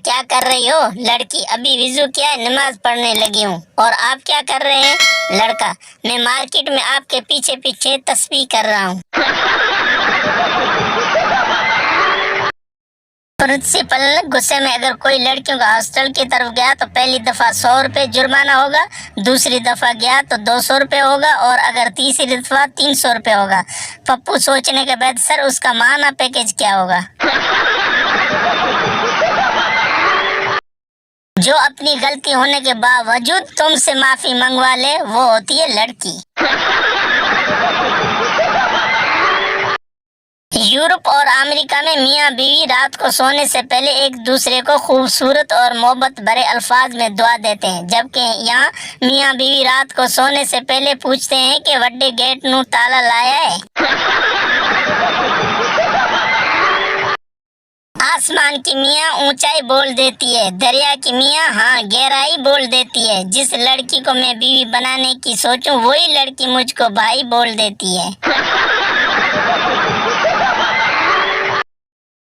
क्या कर रही हो? लड़की, अभी विजू किया है, नमाज पढ़ने लगी हूँ। और आप क्या कर रहे हैं? लड़का, मैं मार्केट में आपके पीछे पीछे तस्बीह कर रहा हूँ। प्रिंसिपल गुस्से में, अगर कोई लड़कियों का हॉस्टल की तरफ गया तो पहली दफा 100 रुपए जुर्माना होगा, दूसरी दफा गया तो 200 रुपए होगा, और अगर तीसरी दफा 300 रुपए होगा। पप्पू सोचने के बाद, सर उसका माना पैकेज क्या होगा? जो अपनी गलती होने के बावजूद तुमसे माफी मंगवा ले, वो होती है लड़की। यूरोप और अमेरिका में मियाँ बीवी रात को सोने से पहले एक दूसरे को खूबसूरत और मोहब्बत भरे अल्फाज में दुआ देते हैं, जबकि यहाँ मियाँ बीवी रात को सोने से पहले पूछते हैं कि वड्डे गेट नू ताला लाया है। आसमान की मियाँ ऊंचाई बोल देती है, दरिया की मियाँ हाँ गहराई बोल देती है। जिस लड़की को मैं बीवी बनाने की सोचूं, वही लड़की मुझको भाई बोल देती है।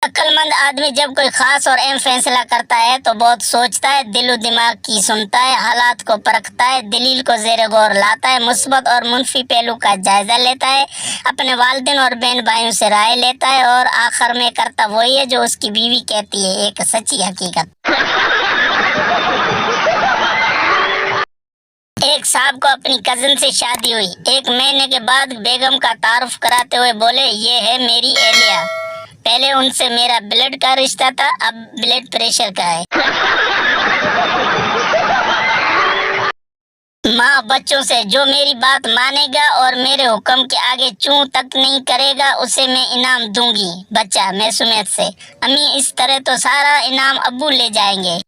अक्लमंद आदमी जब कोई खास और अहम फैसला करता है तो बहुत सोचता है, दिलो दिमाग की सुनता है, हालात को परखता है, दलील को जेर गौर लाता है, मुस्बत और मुनफी पहलू का जायजा लेता है, अपने वालिदैन और बहन भाइयों से राय लेता है, और आखिर में करता वही है जो उसकी बीवी कहती है, एक सच्ची हकीकत। एक साहब को अपनी कजिन से शादी हुई। 1 महीने के बाद बेगम का तारुफ कराते हुए बोले, ये है मेरी एलिया। पहले उनसे मेरा ब्लड का रिश्ता था, अब ब्लड प्रेशर का है। माँ बच्चों से, जो मेरी बात मानेगा और मेरे हुक्म के आगे चूं तक नहीं करेगा, उसे मैं इनाम दूंगी। बच्चा, मैं सुमेत से, अम्मी इस तरह तो सारा इनाम अब्बू ले जाएंगे।